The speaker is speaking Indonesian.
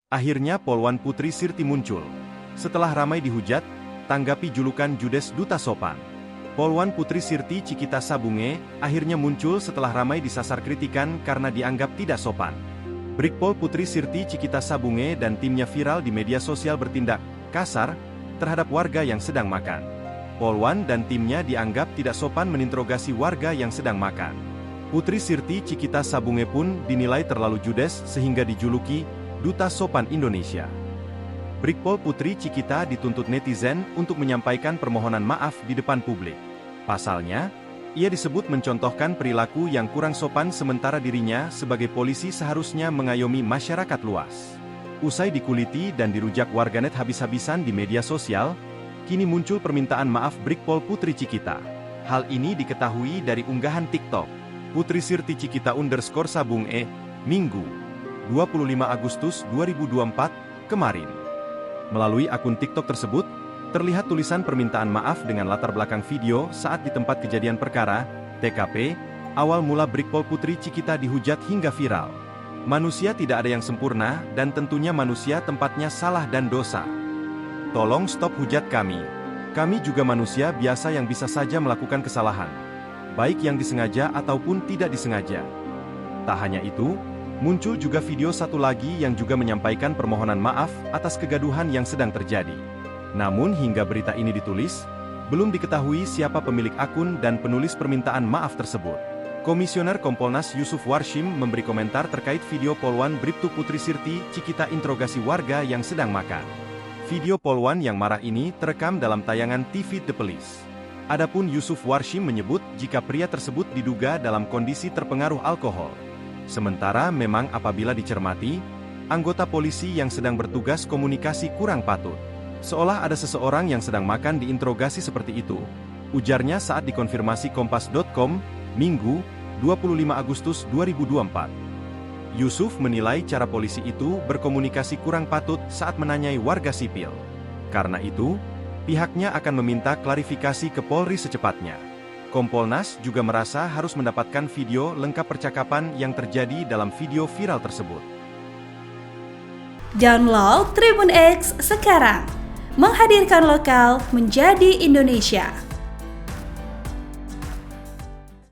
Akhirnya Polwan Putri Sirti muncul. Setelah ramai dihujat, tanggapi julukan Judes Duta Sopan. Polwan Putri Sirti Cikita Sabunge akhirnya muncul setelah ramai disasar kritikan karena dianggap tidak sopan. Brigpol Putri Sirti Cikita Sabunge dan timnya viral di media sosial bertindak kasar terhadap warga yang sedang makan. Polwan dan timnya dianggap tidak sopan meninterogasi warga yang sedang makan. Putri Sirti Cikita Sabunge pun dinilai terlalu judes sehingga dijuluki Duta Sopan Indonesia. Brigpol Putri Cikita dituntut netizen untuk menyampaikan permohonan maaf di depan publik. Pasalnya, ia disebut mencontohkan perilaku yang kurang sopan sementara dirinya sebagai polisi seharusnya mengayomi masyarakat luas. Usai dikuliti dan dirujak warganet habis-habisan di media sosial, kini muncul permintaan maaf Brigpol Putri Cikita. Hal ini diketahui dari unggahan TikTok Putri Sirti Cikita _Sabunge, Minggu, 25 Agustus 2024, kemarin. Melalui akun TikTok tersebut, terlihat tulisan permintaan maaf dengan latar belakang video saat di tempat kejadian perkara, TKP, awal mula Brigpol Putri Cikita dihujat hingga viral. Manusia tidak ada yang sempurna dan tentunya manusia tempatnya salah dan dosa. Tolong stop hujat kami. Kami juga manusia biasa yang bisa saja melakukan kesalahan, baik yang disengaja ataupun tidak disengaja. Tak hanya itu, muncul juga video satu lagi yang juga menyampaikan permohonan maaf atas kegaduhan yang sedang terjadi. Namun hingga berita ini ditulis, belum diketahui siapa pemilik akun dan penulis permintaan maaf tersebut. Komisioner Kompolnas Yusuf Warshim memberi komentar terkait video Polwan Bribtu Putri Sirti Cikita interogasi warga yang sedang makan. Video Polwan yang marah ini terekam dalam tayangan TV The Police. Adapun Yusuf Warshim menyebut jika pria tersebut diduga dalam kondisi terpengaruh alkohol. Sementara memang apabila dicermati, anggota polisi yang sedang bertugas komunikasi kurang patut. Seolah ada seseorang yang sedang makan diinterogasi seperti itu, ujarnya saat dikonfirmasi Kompas.com, Minggu, 25 Agustus 2024. Yusuf menilai cara polisi itu berkomunikasi kurang patut saat menanyai warga sipil. Karena itu, pihaknya akan meminta klarifikasi ke Polri secepatnya. Kompolnas juga merasa harus mendapatkan video lengkap percakapan yang terjadi dalam video viral tersebut. Download Tribun X sekarang, menghadirkan lokal menjadi Indonesia.